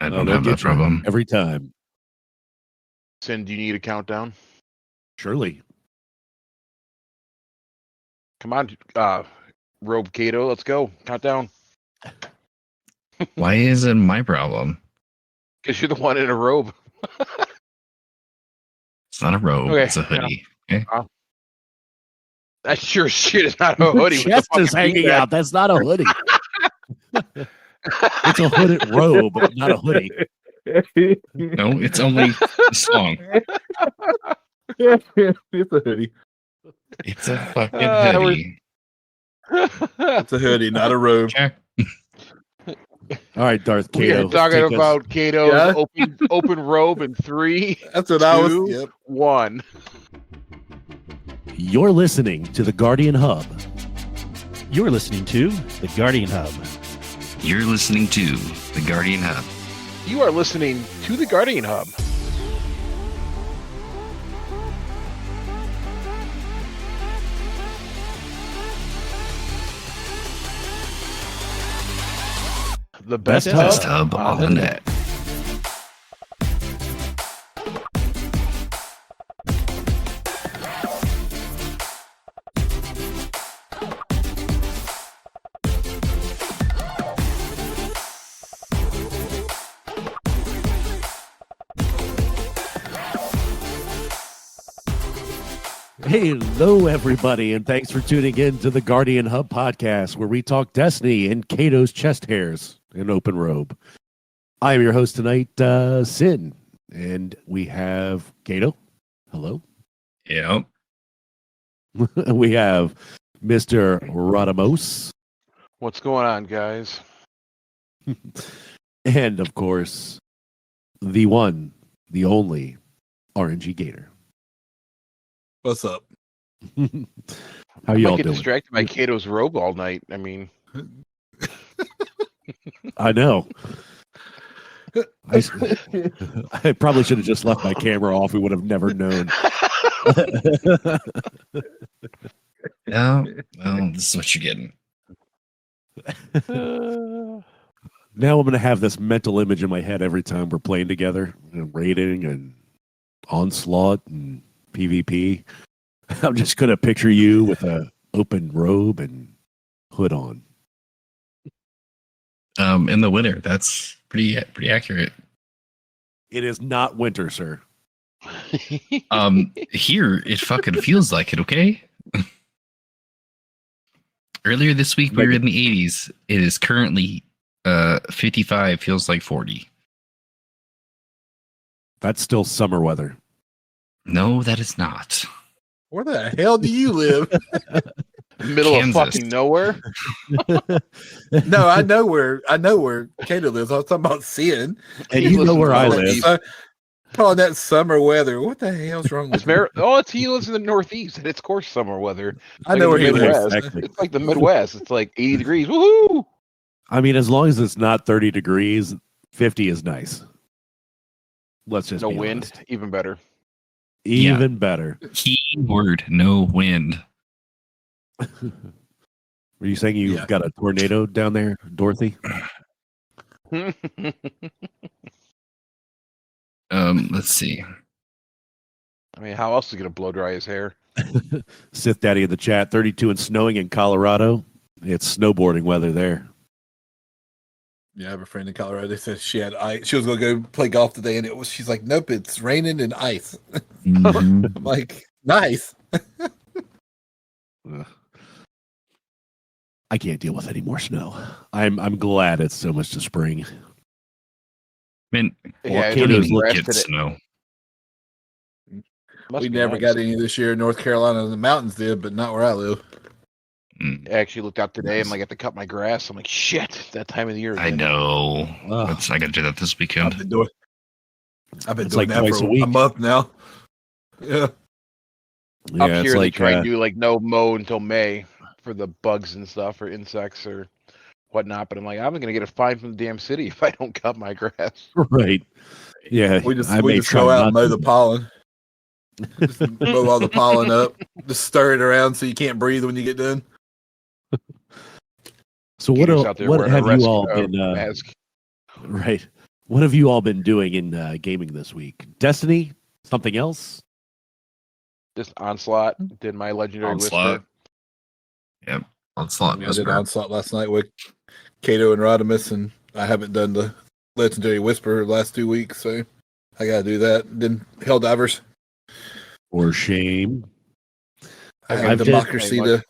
I don't have that problem. Every time. Sin, do you need a countdown? Surely. Come on, Robe Kato, let's go. Countdown. Why is it my problem? Because you're the one in a robe. It's not a robe. Okay, It's a hoodie. Okay. That sure as shit is not a hoodie. Chest is hanging out. That's not a hoodie. It's a hooded robe, not a hoodie. No, it's only a song. It's a hoodie. It's a fucking hoodie. It's a hoodie, not a robe. Check. All right, Darth We Kato. are talking about Kato's open robe in 3, That's what 2, I was. Yep. 1. You're listening to the Guardian Hub. You're listening to the Guardian Hub. You're listening to the Guardian Hub. You are listening to the Guardian Hub. The best hub on the net. Hello, everybody, and thanks for tuning in to the Guardian Hub podcast, where we talk Destiny and Kato's chest hairs in open robe. I am your host tonight, Sin, and we have Kato. Hello. Yep. We have Mr. Rodimus. What's going on, guys? And, of course, the one, the only RNGator. What's up? How I y'all might get doing? distracted by Kato's robe all night. I mean, I know. I probably should have just left my camera off. We would have never known. No, well, this is what you're getting. Now I'm going to have this mental image in my head every time we're playing together, and raiding and Onslaught and PvP. I'm just going to picture you with a open robe and hood on. In the winter, that's pretty accurate. It is not winter, sir. Here it fucking feels like it. Okay. Earlier this week we were in the 80s. It is currently 55. Feels like 40. That's still summer weather. No, that is not. Where the hell do you live? middle Kansas. of fucking nowhere. No, I know where Kato lives. I was talking about Sin. And you know where I live. Calling that summer weather. What the hell's wrong with you? He lives in the Northeast, and it's of course summer weather. I know where the he Midwest. lives. Exactly. It's like the Midwest. It's like 80 degrees. Woohoo! I mean, as long as it's not 30 degrees, 50 is nice. Let's just No be wind, honest. even better. Even better. Keyword: no wind. Were you saying you've got a tornado down there, Dorothy? Let's see. I mean, how else is he gonna blow dry his hair? Sith Daddy in the chat, 32 and snowing in Colorado. It's snowboarding weather there. Yeah, I have a friend in Colorado. They said she had ice. She was going to go play golf today, and she's like, nope, it's raining and ice. Mhm. I'm like, nice. I can't deal with any more snow. I'm glad it's so much to spring. Man, Yeah, don't Kato's even looking get at it. snow. Must We be never nice. got any this year. North Carolina, the mountains did, but not where I live. Mm, I actually looked out today. I'm like, I have to cut my grass. I'm like, shit, that time of the year. I again. know. Ugh. I got to do that this I've weekend. been doing It's that like twice for a week. a month now. Yeah. Yeah, Up it's here, they like try and do like no mow until May for the bugs and stuff or insects or whatnot. But I'm like, I'm gonna get a fine from the damn city if I don't cut my grass. right. Yeah, We I just may try go out not and mow to. the pollen. Just mow all the pollen up. Just stir it around so you can't breathe when you get done. So Gator's out there what wearing a have you all rescue- been? mask. Right. What have you all been doing in gaming this week? Destiny? Something else? Just Onslaught. Did my legendary Onslaught. Whisper. Yep. Onslaught. I did Onslaught last night with Kato and Rodimus, and I haven't done the Legendary Whisper the last 2 weeks, so I gotta do that. Then Helldivers. For shame. I have Democracy to.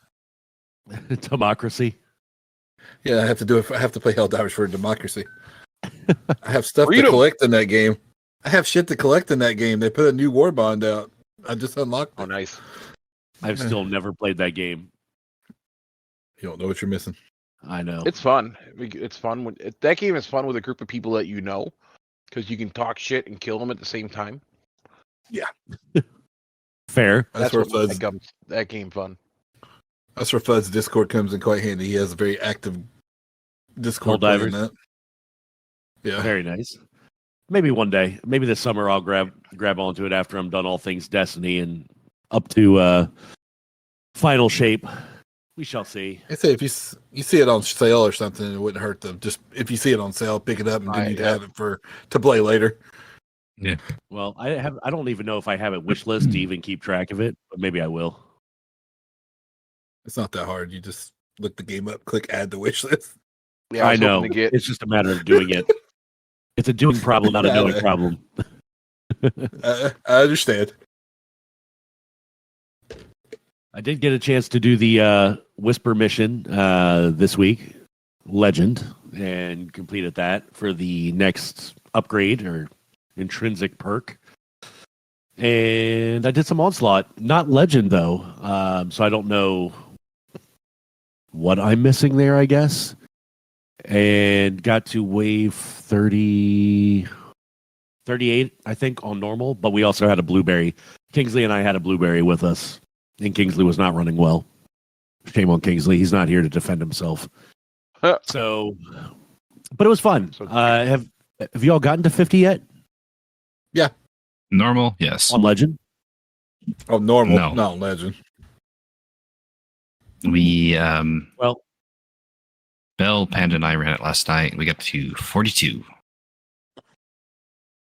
Democracy. Yeah, I have to do it. I have to play Helldivers for Democracy. I have stuff Freedom. to collect in that game. I have shit to collect in that game. They put a new war bond out. I just unlocked it. Oh, nice. I've still never played that game. You don't know what you're missing. I know. It's fun. It's fun. That game is fun with a group of people that you know, because you can talk shit and kill them at the same time. Fair. That's where what Fud's. makes that game fun. That's where Fud's Discord comes in quite handy. He has a very active Discord player in Helldivers. that. Yeah. Very nice. Maybe one day. Maybe this summer I'll grab onto it after I'm done all things Destiny and up to final shape. We shall see. I say if you see it on sale or something, it wouldn't hurt them. Just if you see it on sale, pick it up and then you'd have it to play later. Yeah. Well, I don't even know if I have it wish list to even keep track of it, but maybe I will. It's not that hard. You just look the game up, click add to wish list. Yeah, I was know. hoping to get- It's just a matter of doing it. It's a doing problem, not a knowing problem. I understand. I did get a chance to do the Whisper mission this week, Legend, and completed that for the next upgrade or intrinsic perk. And I did some Onslaught, not Legend though, so I don't know what I'm missing there, I guess. And got to wave 38, I think, on normal, but we also had a blueberry. Kingsley and I had a blueberry with us, and Kingsley was not running well. Shame on Kingsley. He's not here to defend himself. So, but it was fun. So- Have you all gotten to 50 yet Normal, yes. on Legend? Oh, normal, No. not legend. We Well, Bell, Panda, and I ran it last night. We got to 42.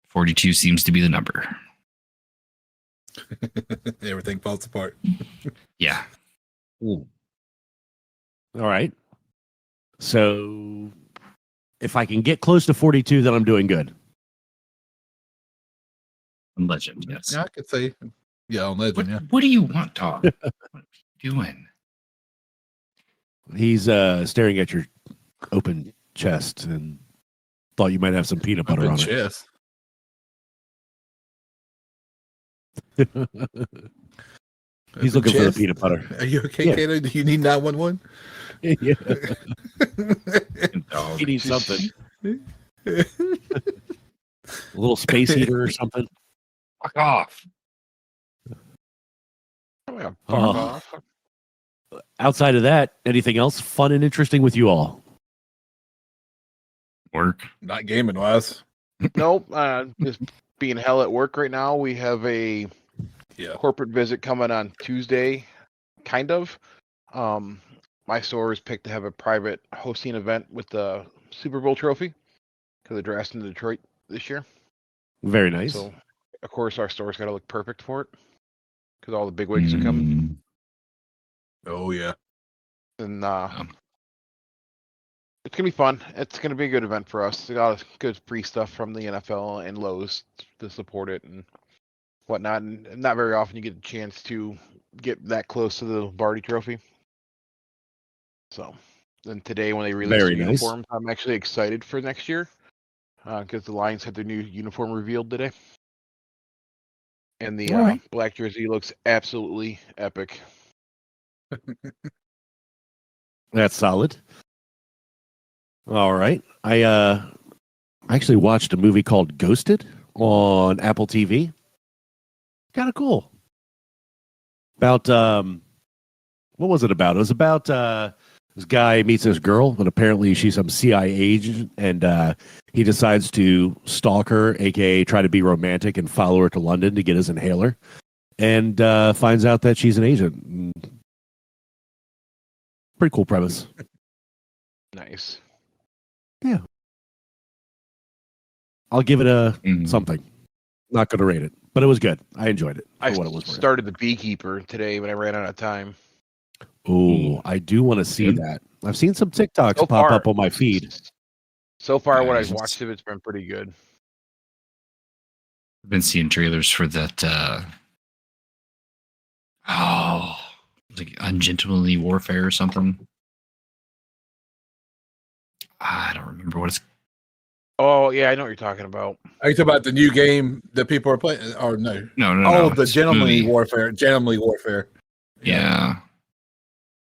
42 seems to be the number. Everything falls apart. Yeah. all right. So, if I can get close to 42, then I'm doing good. Legend, yes. Yeah, I could say, yeah, on legend. Yeah, What do you want, dog? What are you doing? He's staring at your open chest and thought you might have some peanut butter open on chest. it. He's looking Open for the chest? peanut butter. Are you okay, Yeah. Kato? Do you need 911? Yeah, Dog. he needs something. A little space heater or something. Fuck off. Oh, yeah, fuck Oh. off. Outside of that, anything else fun and interesting with you all? Work. Not gaming wise. Nope. Just being hell at work right now. We have a Yeah. corporate visit coming on Tuesday, kind of. My store is picked to have a private hosting event with the Super Bowl trophy because the draft's in Detroit this year. Very nice. So, of course, our store's got to look perfect for it because all the big wigs are coming. Mm, Oh yeah. And it's gonna be fun. It's gonna be a good event for us. A lot of good free stuff from the NFL and Lowe's to support it and whatnot. And not very often you get a chance to get that close to the Barty Trophy. So then today when they release Very the nice. uniforms, I'm actually excited for next year because the Lions had their new uniform revealed today. And the All right. black jersey looks absolutely epic. That's solid. All right. I actually watched a movie called Ghosted on Apple TV. Kind of cool. About what was it about? It was about this guy meets this girl, but apparently she's some CIA agent, and he decides to stalk her, aka try to be romantic and follow her to London to get his inhaler, and finds out that she's an agent. Pretty cool premise. Nice. I'll give it a Mhm. something. Not going to rate it, but it was good. I enjoyed it for I what it was worth. started the Beekeeper today when I ran out of time. Oh, I do want to see Good. that. I've seen some TikToks So pop far, up on my feed. So far, what Nice. I've watched of it's been pretty good. I've been seeing trailers for that. Like Ungentlemanly Warfare or something. I don't remember what it's. Oh yeah, I know what you're talking about. Are you talking about the new game that people are playing? Or no? No. The it's Gentlemanly movie. Warfare. Gentlemanly Warfare. Yeah.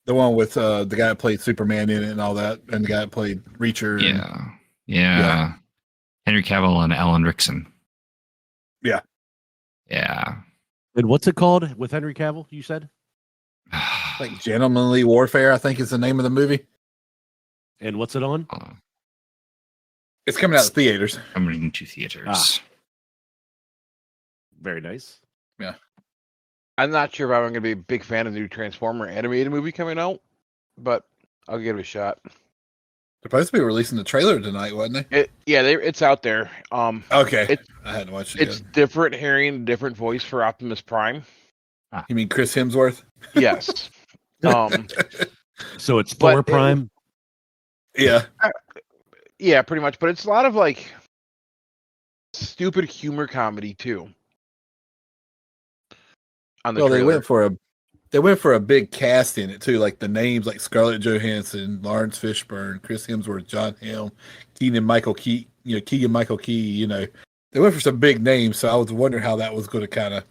The one with the guy that played Superman in it and all that, and the guy that played Reacher. Yeah. And, Yeah. Henry Cavill and Alan Rickson. Yeah. Yeah. And what's it called with Henry Cavill? You said. like Gentlemanly Warfare, I think is the name of the movie. And what's it on? It's coming out in theaters. Coming into theaters. Very nice. I'm not sure if I'm going to be a big fan of the new Transformer animated movie coming out, but I'll give it a shot. Supposed to be releasing the trailer tonight, wasn't it? It's out there. Okay, I hadn't watched it It's yet. different hearing a different voice for Optimus Prime. You mean Chris Hemsworth? Yes. So it's But Thor it- Prime. Yeah. Yeah, pretty much. But it's a lot of like stupid humor comedy too. On the Well, trailer. they went for a big cast in it too, like the names like Scarlett Johansson, Lawrence Fishburne, Chris Hemsworth, John Hamm, Keegan Michael Key. They went for some big names, so I was wondering how that was going to kind of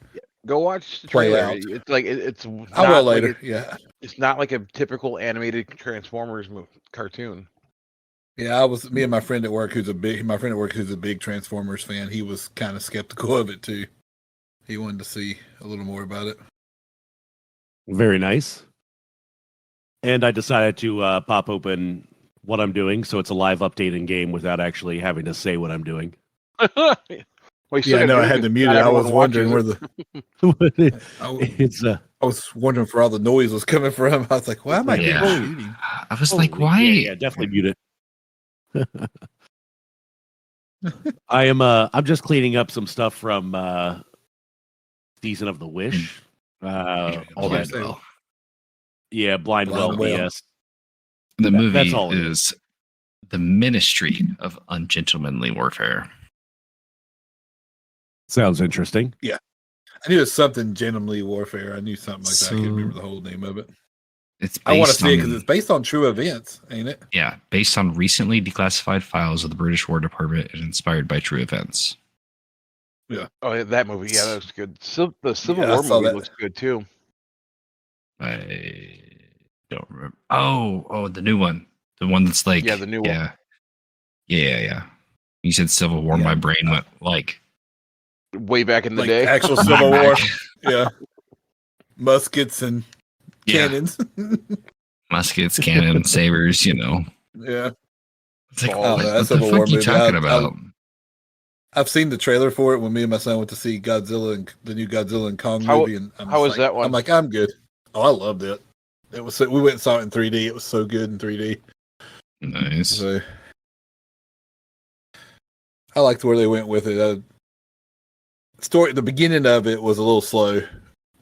Go watch the play trailer. out. It's like it's. I will not like later. Yeah. It's not like a typical animated Transformers cartoon. Yeah, me and my friend at work who's a big Transformers fan, he was kind of skeptical of it too. He wanted to see a little more about it. Very nice. And I decided to pop open what I'm doing, so it's a live update in game without actually having to say what I'm doing. Well, you still Yeah, gotta no, do I had to because mute not it. I everyone was wondering where watches the It's I was wondering where all the noise was coming from. I was like, why am I Yeah. getting muted? I was like, why? Yeah, definitely mute it. I'm just cleaning up some stuff from Season of the Wish. All that. Well. Yeah, Blind Well Blind Well. BS. The movie that's all it is The Ministry of Ungentlemanly Warfare. Sounds interesting. I knew it was something Gentlemanly Warfare. I knew something like that. I can't So- remember the whole name of it. It's I want to based see it because on- it's based on true events, ain't it? Yeah, based on recently declassified files of the British War Department and inspired by true events. Oh, yeah, that movie. Yeah, that was good. The Civil Yeah, I War saw movie that. looks good too. I don't remember. Oh, the new one. The one that's like Yeah, the new one. Yeah. You said Civil War, Yeah. my brain went like Way back in the Like day. actual Civil War. Yeah. Muskets and Yeah. cannons. Muskets, cannon, sabers, Yeah. It's like, Oh, what that's the Civil fuck War are you movie. talking about? I've seen the trailer for it when me and my son went to see Godzilla and the new Godzilla and Kong How- movie. And how was that one? I'm like, I'm good. Oh, I loved it. It was we went and saw it in 3D. It was so good in 3D. Nice. So I liked where they went with it. The beginning of it was a little slow.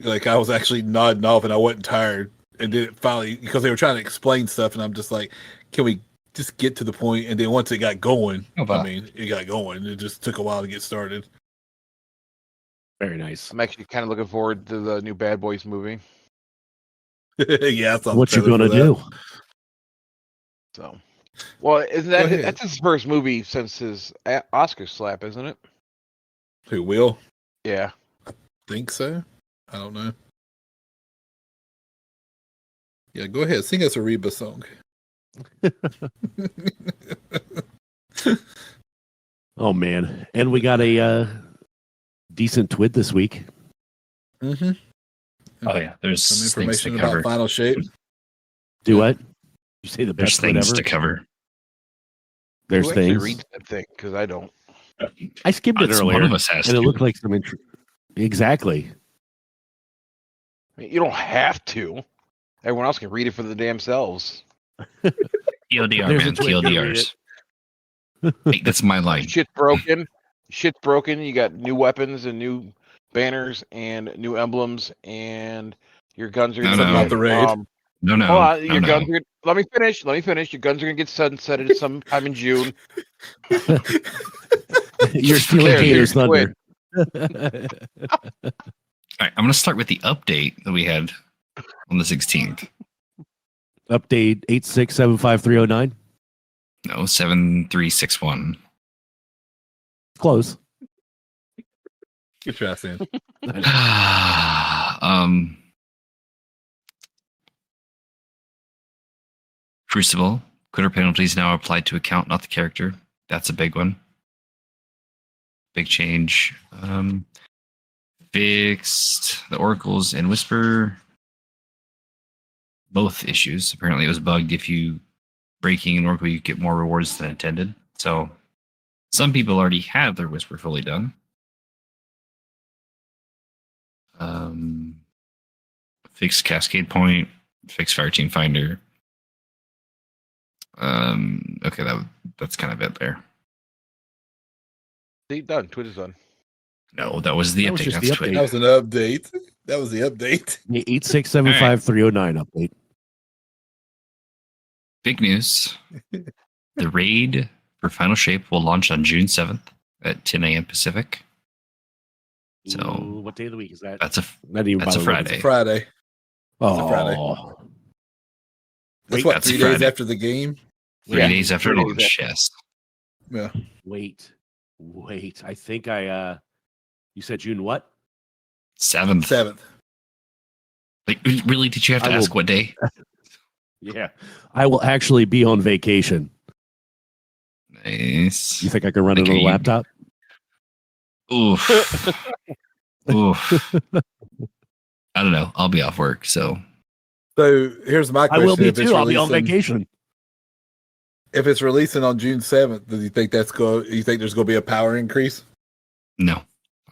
Like I was actually nodding off and I wasn't tired. And then it finally, because they were trying to explain stuff, and I'm just like, can we just get to the point? And then once it got going, Oh, wow. I mean, it got going. It just took a while to get started. Very nice. I'm actually kind of looking forward to the new Bad Boys movie. Yeah, I saw the What you trailer gonna for that. do? So, well, isn't Go that ahead. that's his first movie since his Oscar slap, isn't it? Who will? Yeah. Think so? I don't know. Yeah, go ahead. Sing us a Reba song. Oh man, and we got a decent twid this week. Mm-hmm. Oh yeah, there's Some things to information about cover. Final Shape. Do what? You say the There's best twid things ever? to cover. There's Who actually things. reads that thing? Because I don't. I skimmed it It's earlier, one of us has and it to. looked like some exactly. I mean, you don't have to. Everyone else can read it for the damn selves. TLDR, There's a man. twin, you read TLDRs. Hey, that's my line. Shit's broken. Shit's broken. You got new weapons and new banners and new emblems, and your guns are No, gonna no. get, Not the raid. No, no. hold on, no, your no. guns are. Let me finish. Your guns are gonna get sunsetted sometime in June. You're stealing There, Kato's there's thunder. All right, I'm going to start with the update that we had on the 16th. Update 8675309. No, 7361. Close. Get your ass in. Crucible. Quitter penalties now applied to account, not the character. That's a big one. Big change. Fixed the oracles and whisper. Both issues. Apparently it was bugged. If you breaking an oracle, you get more rewards than intended. So some people already have their whisper fully done. Fixed cascade point. Fixed fire team finder. Okay, that's kind of it there. See, done. Twitter's done. No, that was the That was update. just That's the Twitter. That was an update. That was the update. The 8675309 update. Big news. The raid for Final Shape will launch on June 7th at 10 a.m. Pacific. So Ooh, what day of the week is that? that's a Not even that's a bother looking. Friday. Friday. Oh, It's a Friday. That's Wait, what, that's 3 Friday. days after the game? 3 Yeah, days after 3 days launch. Yes. Yeah. wait. I think you said June what? 7th. 7th. Like, really? Did you have to I will- ask what day? Yeah. I will actually be on vacation. Nice. You think I can run Like, it on are a you- laptop? Oof. Oof. I don't know. I'll be off work, so So here's my I question. will be If it's too. I'll be on releasing- vacation. If it's releasing on June 7th, do you think there's going to be a power increase? no.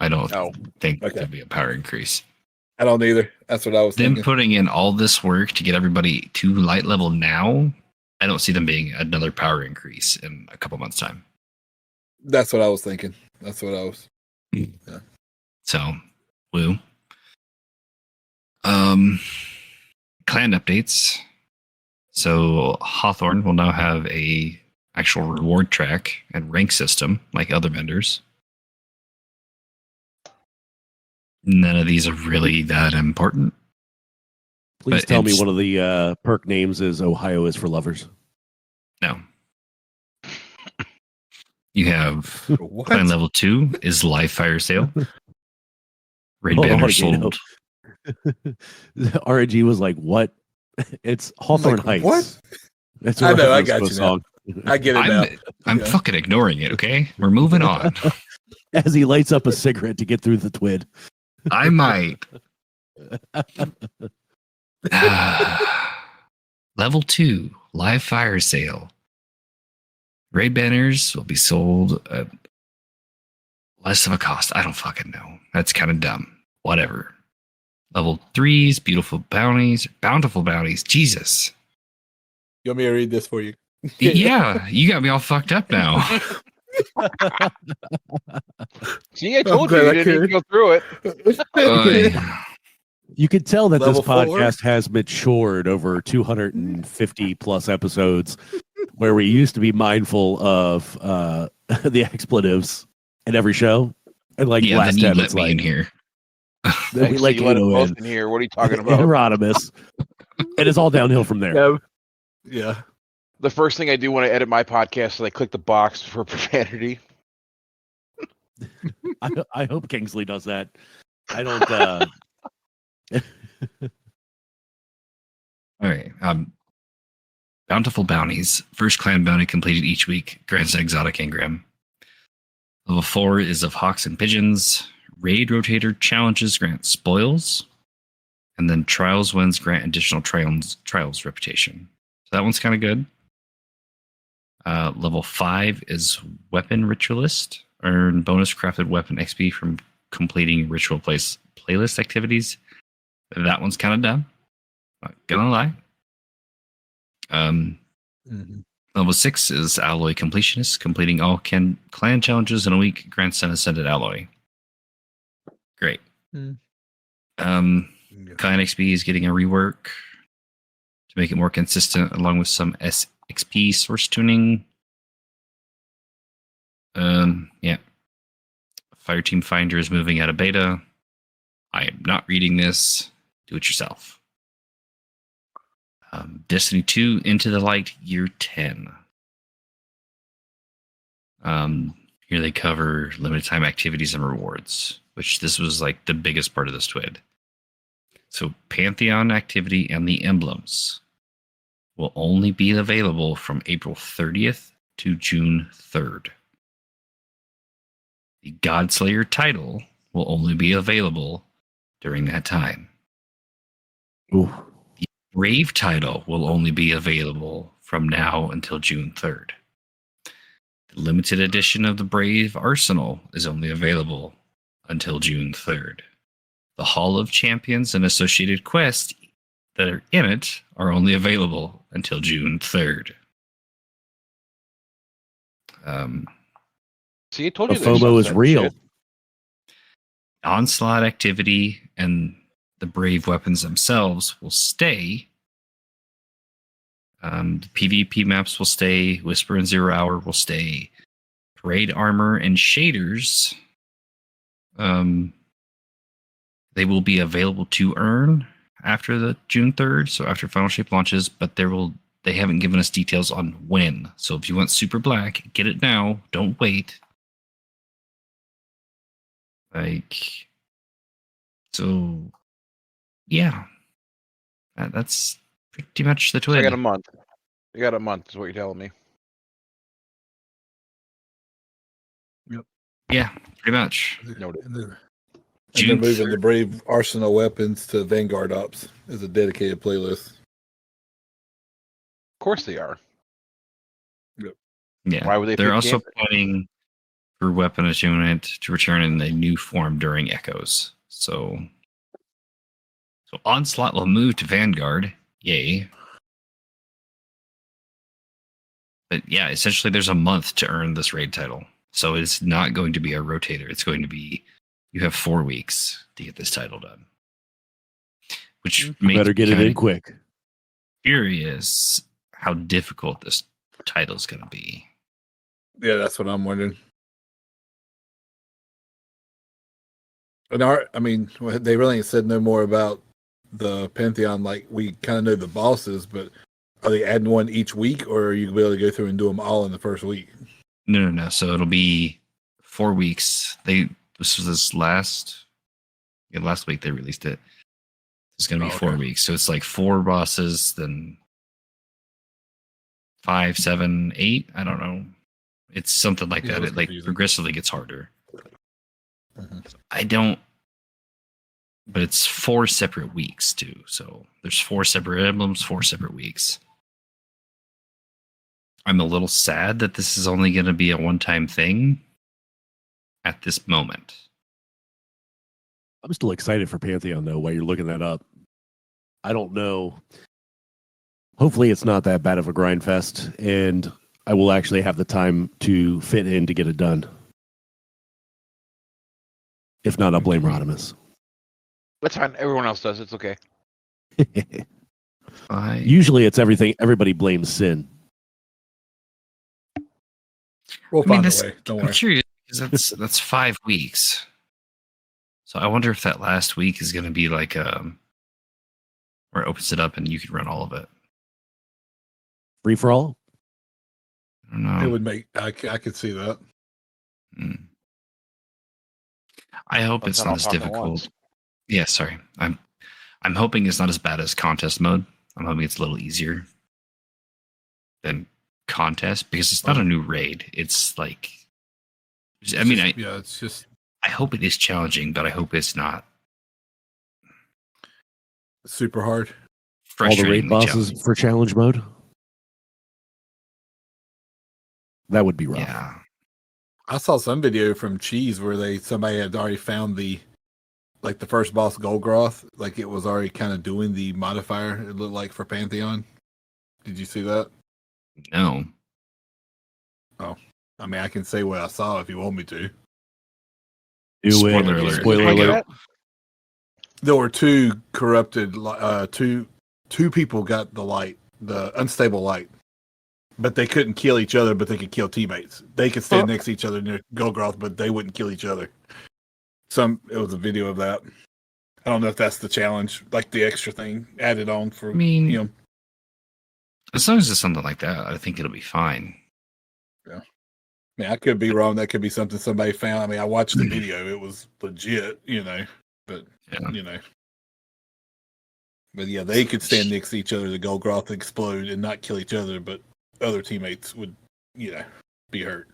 I don't No. think Okay. there'll be a power increase. I don't either. That's what I was Them thinking. putting in all this work to get everybody to light level now, I don't see them being another power increase in a couple months' time. That's what I was thinking. So, woo. Clan updates. So Hawthorne will now have a actual reward track and rank system like other vendors. None of these are really that important. Please But tell me it's- one of the perk names is Ohio is for lovers. No. You have What? clan level 2 is live fire sale. Raid Hold on, banner Kato. sold. RNG was like, what? It's Hawthorne Like, Heights. what? That's I a know, I reference got to a you now. song. I get it now. I'm Yeah. fucking ignoring it, okay? We're moving on. As he lights up a cigarette to get through the twid. I might. Level 2, live fire sale. Raid banners will be sold at less of a cost. I don't fucking know. That's kind of dumb. Whatever. Level 3s, bountiful bounties. Jesus. You want me to read this for you? Yeah, you got me all fucked up now. See, I told glad you I you didn't even could. go through it. You can tell that Level this 4? podcast has matured over 250 plus episodes, where we used to be mindful of the expletives in every show, and like Yeah, last then you time let it's me like in here. then we Thanks, let you let us Kato both in in here. What are you talking and about? Rodimus, and it's all downhill from there. Yeah. The first thing I do when I edit my podcast is I click the box for profanity. I hope Kingsley does that. I don't. All right. Bountiful bounties. First clan bounty completed each week grants an exotic engram. Level 4 is of hawks and pigeons. Raid rotator challenges grant spoils. And then trials wins grant additional trials reputation. So that one's kind of good. Level 5 is weapon ritualist. Earn bonus crafted weapon XP from completing ritual playlist activities. That one's kind of dumb. Not gonna lie. Mhm. Level 6 is Alloy Completionist, completing all clan challenges in a week. Grants an Ascended Alloy. Great. Hmm. Clan XP is getting a rework to make it more consistent, along with some XP source tuning. Yeah. Fireteam Finder is moving out of beta. I am not reading this. Do it yourself. Destiny 2 Into the Light Year 10. Here they cover limited time activities and rewards, which this was like the biggest part of this TWID. So Pantheon activity and the emblems will only be available from April 30th to June 3rd. The Godslayer title will only be available during that time. Ooh. The Brave title will only be available from now until June 3rd. The limited edition of the Brave Arsenal is only available until June 3rd. The Hall of Champions and associated quests that are in it are only available until June 3rd. See, I told The you there's FOMO is sunset real. shit. Onslaught activity and the Brave weapons themselves will stay. The PvP maps will stay. Whisper and Zero Hour will stay. Parade armor and shaders, they will be available to earn after the June 3rd, so after Final Shape launches, but they haven't given us details on when. So if you want Super Black, get it now. Don't wait. So, yeah. That's pretty much the So I TWID. got a month. You got a month, is what you're telling me. Yeah, pretty much. Noted. And they're June moving 3rd. the Brave Arsenal weapons to Vanguard Ops as a dedicated playlist. Of course they are. Yeah. Why would they They're pick also Gambit? planning for Weapon Attunement to return in a new form during Echoes. So Onslaught will move to Vanguard. Yay. But yeah, essentially there's a month to earn this raid title. So it's not going to be a rotator. It's going to be, you have 4 weeks to get this title done. Which makes Better get it in quick. curious how difficult this title is going to be. Yeah, that's what I'm wondering. And they really ain't said no more about the Pantheon. Like, we kind of know the bosses, but are they adding one each week, or are you gonna be able to go through and do them all in the first week? No. So it'll be 4 weeks. Last week they released it. It's going to be 4 weeks. So it's like 4 bosses, then 5, 7, 8. I don't know. It's something like Yeah, that. it's It like confusing. progressively gets harder. Mhm. But it's 4 separate weeks too. So there's 4 separate emblems, 4 separate weeks. I'm a little sad that this is only going to be a one-time thing at this moment. I'm still excited for Pantheon, though, while you're looking that up. I don't know. Hopefully it's not that bad of a grind fest, and I will actually have the time to fit in to get it done. If not, I'll blame Rodimus. That's fine. Everyone else does. It's okay. Usually it's everything. Everybody blames Sin. We'll find a way. Don't I'm worry. curious because that's 5 weeks. So I wonder if that last week is going to be like where it opens it up and you can run all of it. Free for all? I don't know. It would make. I could see that. I hope it's not as difficult. Yeah, sorry. I'm hoping it's not as bad as contest mode. I'm hoping it's a little easier than contest because it's not a new raid. It's like, It's just I hope it is challenging, but I hope it's not super hard. All the raid frustratingly bosses challenging. for challenge mode? That would be rough. Yeah. I saw some video from Cheese where somebody had already found the first boss Golgroth, like it was already kind of doing the modifier. It looked like for Pantheon. Did you see that? No. I mean, I can say what I saw if you want me to. Do Spoiler it. alert. Spoiler Like alert. that? There were two corrupted, two people got the unstable light, but they couldn't kill each other, but they could kill teammates. They could stand next to each other near Golgroth, but they wouldn't kill each other. It was a video of that. I don't know if that's the challenge, like the extra thing added on for him. As long as it's something like that, I think it'll be fine. I mean, I could be wrong. That could be something somebody found. I mean, I watched the video; it was legit, But But yeah, they could stand next to each other. The Golgroth explode and not kill each other, but other teammates would, be hurt.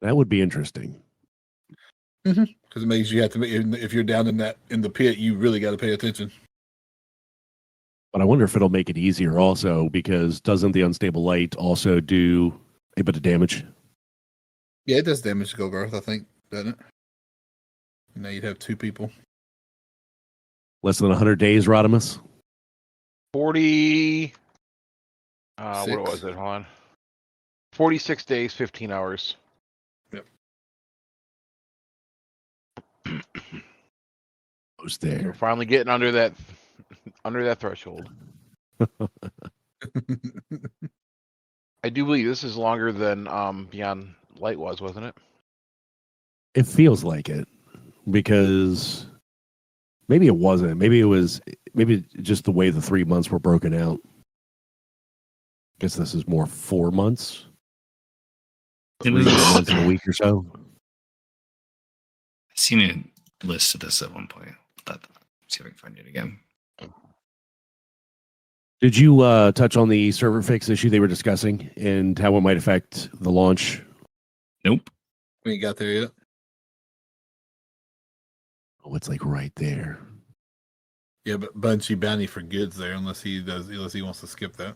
That would be interesting. Because it means you have to. If you're down in the pit, you really got to pay attention. But I wonder if it'll make it easier also, because doesn't the unstable light also do a bit of damage? Yeah, it does damage to Golgroth, I think, doesn't it? Now you'd have two people. Less than 100 days, Rodimus? 40. What Six. was it? Hold on. 46 days, 15 hours. Yep. Who's We're there? finally getting under that threshold. I do believe this is longer than Beyond Light was, wasn't it? It feels like it, because maybe it wasn't. Maybe just the way the 3 months were broken out. Guess this is more 4 months. It 3 was- months in a week or so. I've seen it listed this at one point. See if I can find it again. Did you touch on the server fix issue they were discussing and how it might affect the launch? Nope. We ain't got there yet. Oh, it's like right there. Yeah, but Bungie bounty for good's there unless he wants to skip that.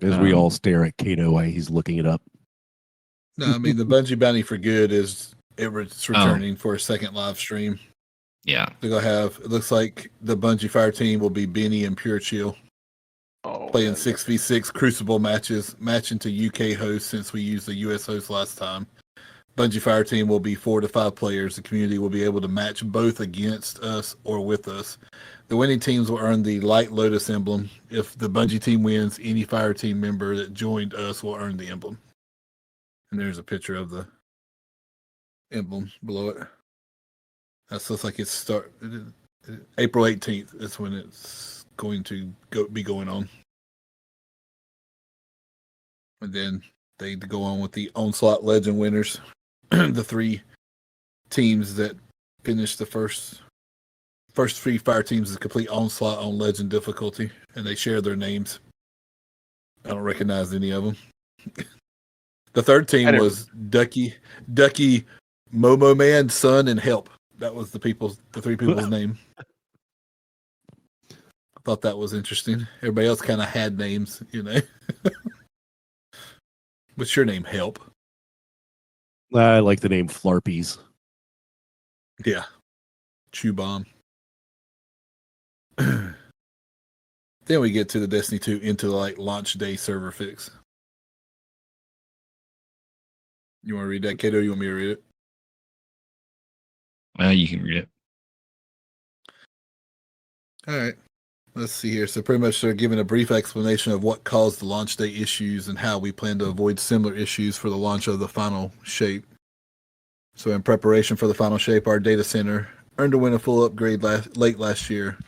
As we all stare at Kato while he's looking it up. No, I mean the Bungie bounty for good is it's returning for a second live stream. Yeah. They're gonna have. It looks like the Bungie Fire team will be Benny and Pure Chill playing 6v6 Crucible matches, matching to UK hosts since we used the US host last time. Bungie Fire team will be 4 to 5 players. The community will be able to match both against us or with us. The winning teams will earn the Light Lotus emblem. If the Bungie team wins, any Fire team member that joined us will earn the emblem. And there's a picture of the emblem below it. That looks like it's April 18th. That's when it's going to be going on. And then they go on with the Onslaught Legend winners. The 3 teams that finished the first 3 Fire teams is complete Onslaught on Legend difficulty, and they share their names. I don't recognize any of them. The third team was Ducky, Momo Man, Sun, and Help. That was the 3 people's name. I thought that was interesting. Everybody else kind of had names, What's your name? Help. I like the name Flarpies. Yeah. Chew Bomb. Then we get to the Destiny 2 into launch day server fix. You want to read that, Kato? You want me to read it? You can read it. All right. Let's see here. So pretty much they're giving a brief explanation of what caused the launch day issues and how we plan to avoid similar issues for the launch of the final shape. So in preparation for the final shape, our data center underwent a full upgrade late last year.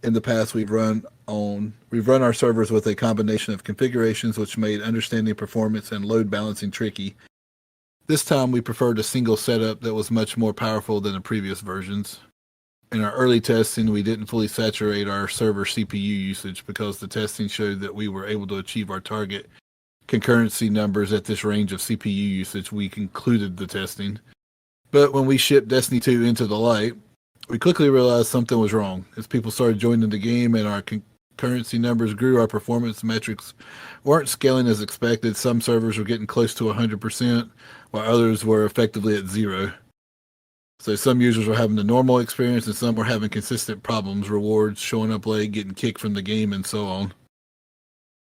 In the past, we've run our servers with a combination of configurations which made understanding performance and load balancing tricky. This time, we preferred a single setup that was much more powerful than the previous versions. In our early testing, we didn't fully saturate our server CPU usage because the testing showed that we were able to achieve our target concurrency numbers at this range of CPU usage. We concluded the testing. But when we shipped Destiny 2 into the light, we quickly realized something was wrong. As people started joining the game and our concurrency numbers grew, our performance metrics weren't scaling as expected. Some servers were getting close to 100%, while others were effectively at 0. So some users were having the normal experience and some were having consistent problems, rewards showing up late, getting kicked from the game, and so on.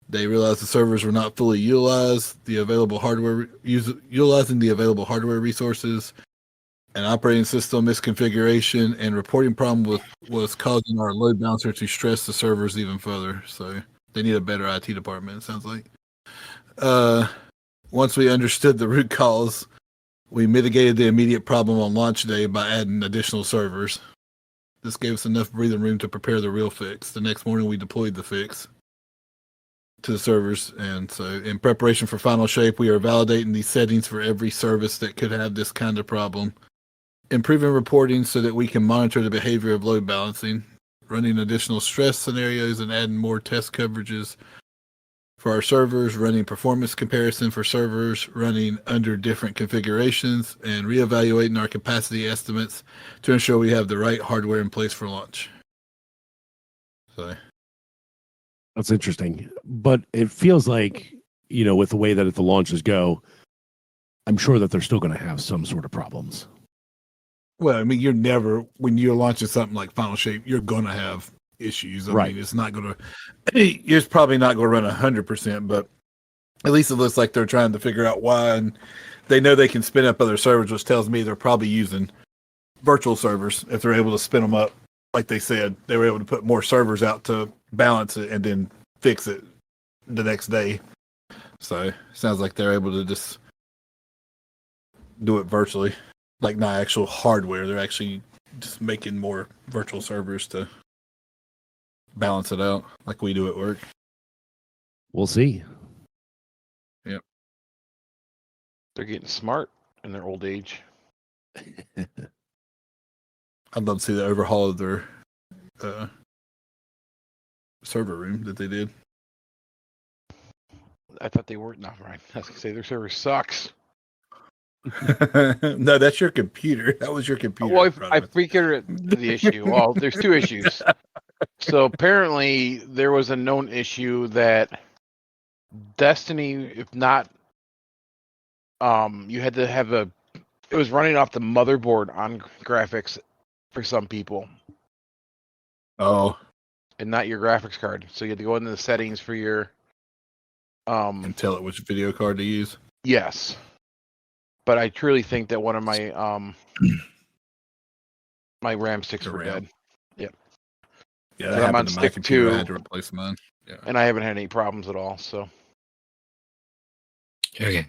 They realized the servers were not fully utilized, utilizing the available hardware resources, an operating system misconfiguration, and reporting problem was causing our load balancer to stress the servers even further. So they need a better IT department, it sounds like. Once we understood the root cause, we mitigated the immediate problem on launch day by adding additional servers. This gave us enough breathing room to prepare the real fix. The next morning, we deployed the fix to the servers. And so in preparation for final shape, we are validating these settings for every service that could have this kind of problem. Improving reporting so that we can monitor the behavior of load balancing. Running additional stress scenarios and adding more test coverages for our servers. Running performance comparison for servers. Running under different configurations. And reevaluating our capacity estimates to ensure we have the right hardware in place for launch. So That's interesting. But it feels like, with the way that the launches go, I'm sure that they're still going to have some sort of problems. Well, I mean, when you're launching something like Final Shape, you're going to have issues. I mean, it's not going to, it's probably not going to run 100%, but at least it looks like they're trying to figure out why. And they know they can spin up other servers, which tells me they're probably using virtual servers if they're able to spin them up. Like they said, they were able to put more servers out to balance it and then fix it the next day. So it sounds like they're able to just do it virtually. Like not actual hardware. They're actually just making more virtual servers to balance it out like we do at work. We'll see. Yep. They're getting smart in their old age. I'd love to see the overhaul of their server room that they did. I thought they weren't. Not right. I was gonna say their server sucks. No, that's your computer. That was your computer. Well, I figured the issue. Well, there's two issues. So apparently there was a known issue that Destiny, if not, you had to have it was running off the motherboard on graphics for some people. Oh. And not your graphics card. So you had to go into the settings for your and tell it which video card to use. Yes. But I truly think that one of my my RAM sticks were dead. Yep. Yeah, that happened to my computer. I had to replace mine. Yeah. And I haven't had any problems at all. So. Okay.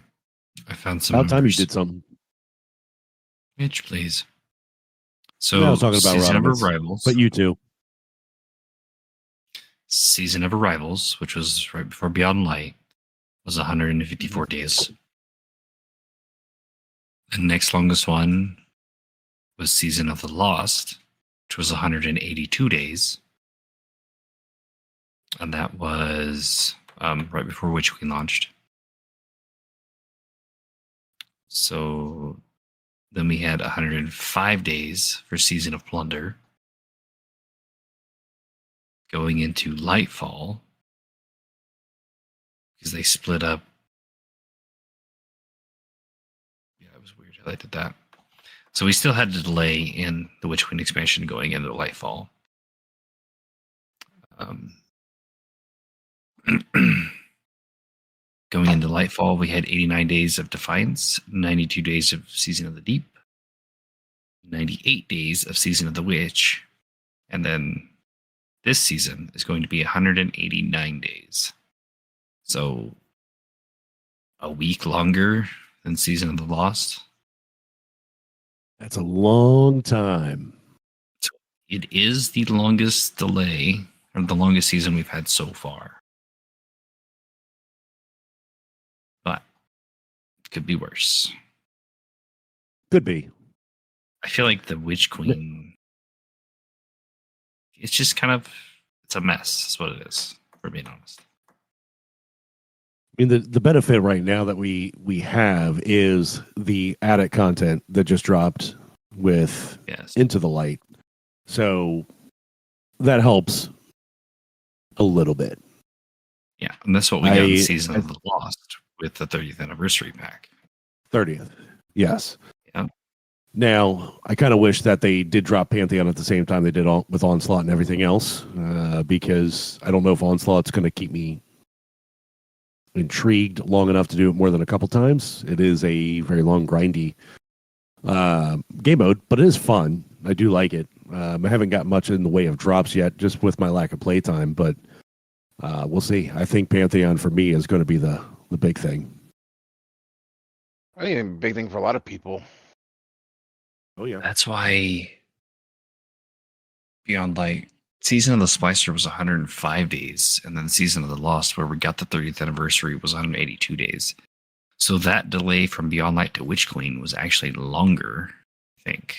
I found some. About time you did something. Mitch, please. So I was talking about Season of Rodimus, Arrivals. but you too. Season of Arrivals, which was right before Beyond Light, was 154 days. The next longest one was Season of the Lost, which was 182 days. And that was right before Witch Queen launched. So then we had 105 days for Season of Plunder. Going into Lightfall, because they split up. Yeah, it was weird how they did that. So we still had a delay in the Witch Queen expansion going into Lightfall. Going into Lightfall, we had 89 days of Defiance, 92 days of Season of the Deep, 98 days of Season of the Witch, and then this season is going to be 189 days. So a week longer than Season of the Lost. That's a long time. So it is the longest delay, or the longest season we've had so far. But it could be worse. Could be. I feel like the Witch Queen, it's just kind of, it's a mess. That's what it is, for being honest. I mean, the benefit right now that we have is the added content that just dropped with Into the Light. So that helps a little bit. Yeah, and that's what we got in Season of the Lost with the 30th anniversary pack. 30th, yes. Yeah. Now, I kind of wish that they did drop Pantheon at the same time they did with Onslaught and everything else, because I don't know if Onslaught's going to keep me intrigued long enough to do it more than a couple times. It is a very long, grindy game mode, but it is fun. I do like it. I haven't got much in the way of drops yet, just with my lack of playtime, but we'll see. I think Pantheon for me is going to be the big thing. I think it's a big thing for a lot of people. Oh, yeah. That's why Beyond Light, Season of the Splicer was 105 days, and then Season of the Lost, where we got the 30th anniversary, was 182 days. So that delay from Beyond Light to Witch Queen was actually longer, I think.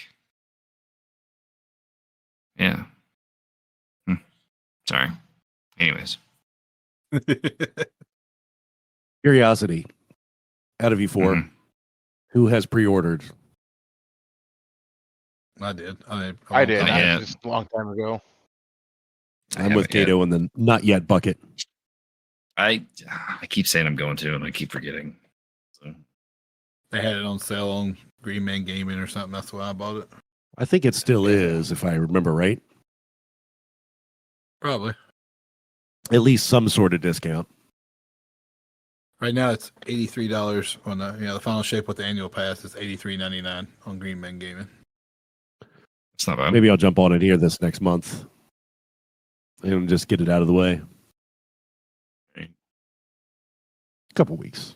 Yeah. Sorry. Anyways. Curiosity. Out of you four, who has pre-ordered? I did. I did. Yeah. Just a long time ago. I'm with Kato in the not yet bucket. I keep saying I'm going to, and I keep forgetting. So. They had it on sale on Green Man Gaming or something. That's why I bought it. I think it still is, if I remember right. Probably. At least some sort of discount. Right now it's $83 on the final shape with the annual pass is $83.99 on Green Man Gaming. It's not bad. Maybe I'll jump on it here this next month and just get it out of the way. Right. A couple weeks.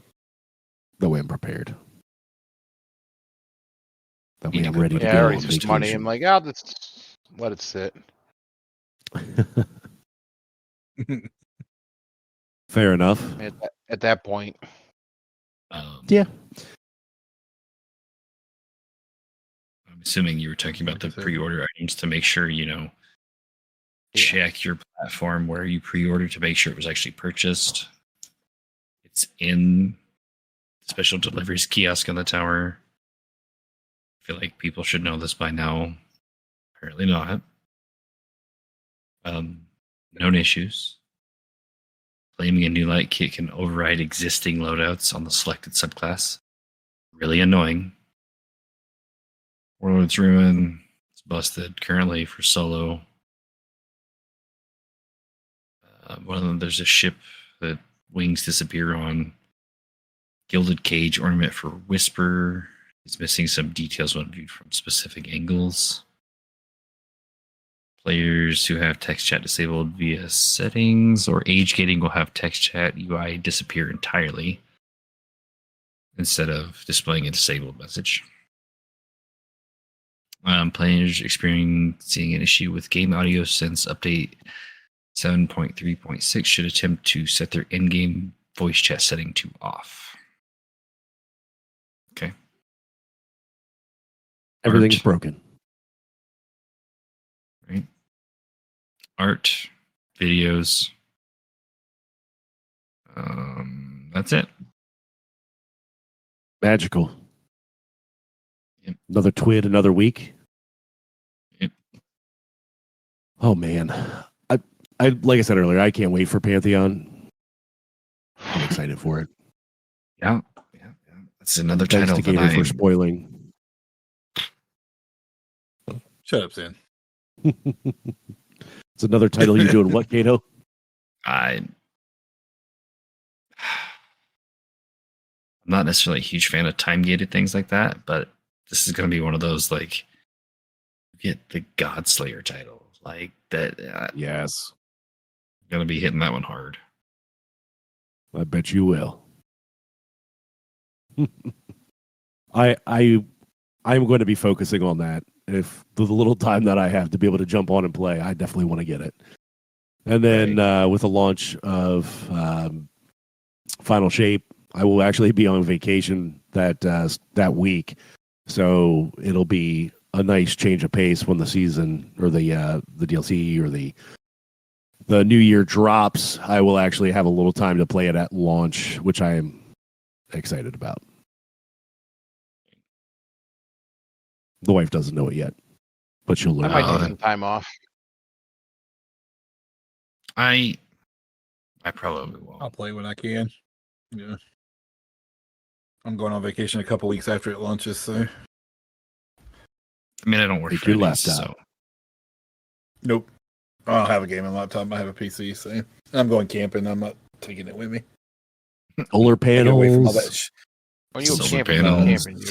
That way I'm prepared. That way I'm ready to Yeah, I go already on spent money. I'm like, I'll just let it sit. Fair enough. At that point. Yeah. I'm assuming you were talking about the pre-order items to make sure, check your platform where you pre-ordered to make sure it was actually purchased. It's in special deliveries kiosk on the tower. I feel like people should know this by now. Apparently not. Known issues. Claiming a new light kit can override existing loadouts on the selected subclass. Really annoying. Warlord's Ruin is busted currently for solo. One of them, there's a ship that wings disappear on. Gilded cage ornament for Whisper. It's missing some details when viewed from specific angles. Players who have text chat disabled via settings or age gating will have text chat UI disappear entirely instead of displaying a disabled message. Players experiencing an issue with game audio since update 7.3.6 should attempt to set their in-game voice chat setting to off. Okay. Everything's broken. Right. Art, videos. That's it. Magical. Yep. Another twid, another week. Yep. Oh man. I like I said earlier, I can't wait for Pantheon. I'm excited for it. Yeah. That's another Thanks title to Gator that for spoiling. Shut up, Sin. It's another title you're doing. What, Kato? I'm not necessarily a huge fan of time-gated things like that, but this is going to be one of those, like, get the Godslayer title. Like, that. Yes. Going to be hitting that one hard. I bet you will. I'm going to be focusing on that. If the little time that I have to be able to jump on and play, I definitely want to get it. And then with the launch of Final Shape, I will actually be on vacation that week, so it'll be a nice change of pace when the season or the DLC or the New Year drops. I will actually have a little time to play it at launch, which I am excited about. The wife doesn't know it yet, but she'll learn. I might take some time off. I probably won't. I'll play when I can. Yeah. I'm going on vacation a couple weeks after it launches, so. I mean, I don't work Take your Fridays, laptop. so. Nope. I don't have a gaming laptop. I have a PC, so I'm going camping. I'm not taking it with me. Solar Get away from all panels. that. When you go Solar camping, you go panels. camping.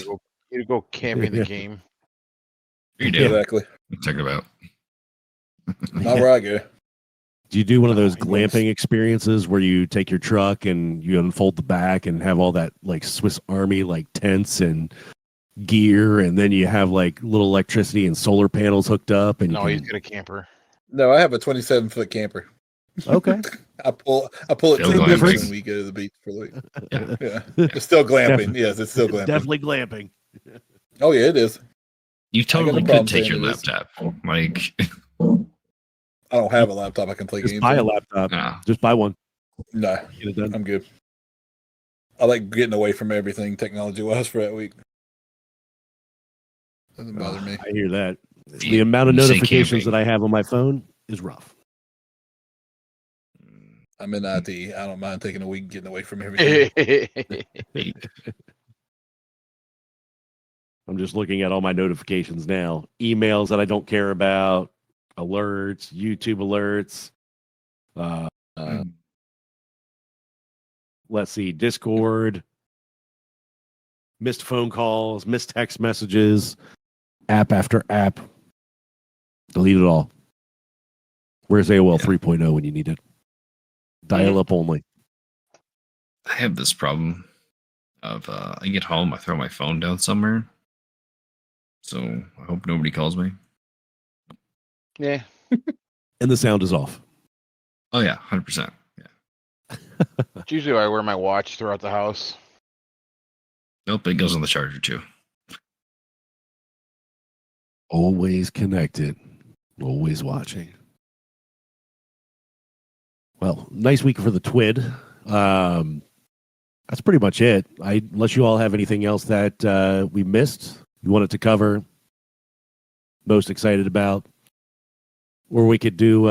You go camping in the game. You do. Exactly. Talking about. Not where I go. Do you do one of those he knows. glamping experiences where you take your truck and you unfold the back and have all that like Swiss Army like tents and gear, and then you have like little electricity and solar panels hooked up? And No, you he's can... got a camper. No, I have a 27-foot camper. Okay. I pull it Still to the glamping. beach when we go to the beach for the week. Yeah. Yeah, it's still glamping. Yes, it's still glamping. Definitely glamping. Oh yeah, it is. You totally problem could take saying your it is. laptop. Like, I don't have a laptop. I can play Just games. buy a on. laptop. nah. Just buy one. No, Get it done. I'm good. I like getting away from everything technology-wise for that week. Doesn't bother me. I hear that. The You- amount of you say notifications camping. that I have on my phone is rough. I'm in IT. I don't mind taking a week getting away from everything. I'm just looking at all my notifications now. Emails that I don't care about, alerts, YouTube alerts. Let's see, Discord, missed phone calls, missed text messages, app after app. Delete it all. Where's AOL Yeah. 3.0 when you need it? Dial up only. I have this problem of I get home, I throw my phone down somewhere. So I hope nobody calls me. Yeah. And the sound is off. Oh yeah, 100%. Yeah. It's usually why I wear my watch throughout the house. Nope, it goes on the charger too. Always connected. Always watching. Well, nice week for the TWID. That's pretty much it. Unless you all have anything else that we missed, you wanted to cover, most excited about, or we could do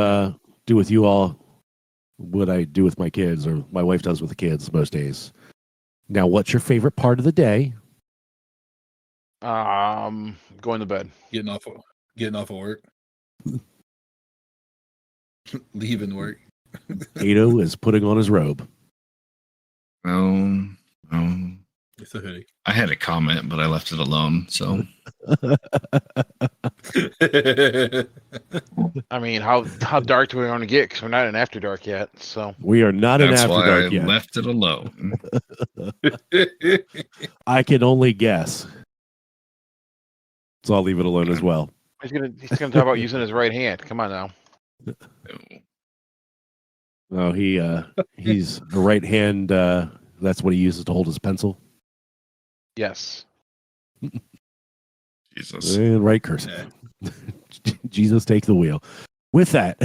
with you all what I do with my kids, or my wife does with the kids most days. Now, what's your favorite part of the day? Going to bed. Getting off of work. Leaving work. Kato is putting on his robe. Oh, It's a hoodie. I had a comment, but I left it alone. So I mean, how dark do we want to get? Because we're not in After Dark yet. So We are not in that's After why Dark I yet. left it alone. I can only guess. So I'll leave it alone as well. he's gonna talk about using his right hand. Come on now. Oh, he's a right hand. That's what he uses to hold his pencil. Yes. Jesus. And right cursor. Jesus, take the wheel. With that,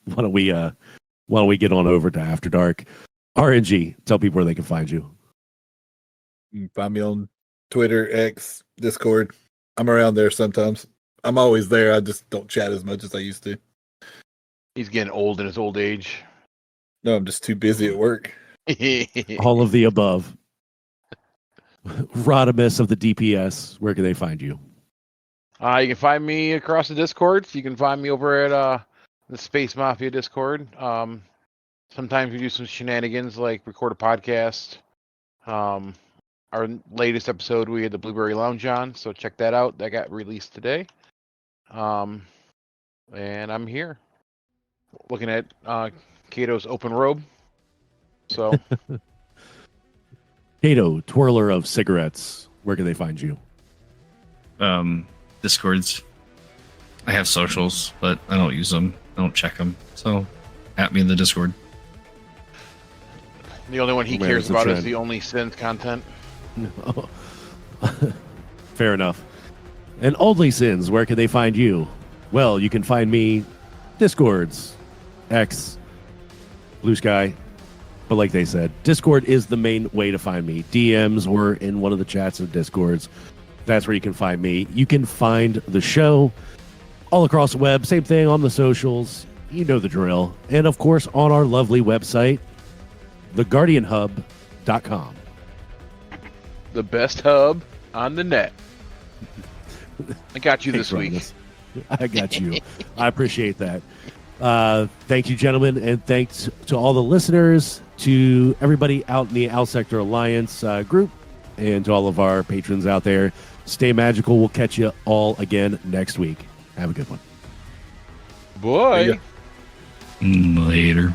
why don't we get on over to After Dark? RNG, tell people where they can find you. You can find me on Twitter, X, Discord. I'm around there sometimes. I'm always there. I just don't chat as much as I used to. He's getting old in his old age. No, I'm just too busy at work. All of the above. Rodimus of the DPS, where can they find you? You can find me across the Discords. You can find me over at the Space Mafia Discord. Sometimes we do some shenanigans like record a podcast. Our latest episode we had the Blueberry Lounge on, so check that out. That got released today. And I'm here looking at Kato's open robe. So Kato, twirler of cigarettes, where can they find you? Discords. I have socials, but I don't use them. I don't check them. So, at me in the Discord. the only one he Man, cares it's a about is trend. the only sins content. Fair enough. And Only Sins, where can they find you? Well, you can find me Discords, X, Blue Sky. But like they said, Discord is the main way to find me. DMs or in one of the chats of Discords. That's where you can find me. You can find the show all across the web. Same thing on the socials. You know the drill. And of course, on our lovely website, theguardianhub.com. The best hub on the net. I got you this Thanks, week. Rodimus. I got you. I appreciate that. Thank you, gentlemen, and thanks to all the listeners, to everybody out in the Owl Sector Alliance group, and to all of our patrons out there. Stay magical. We'll catch you all again next week. Have a good one. Boy. Later.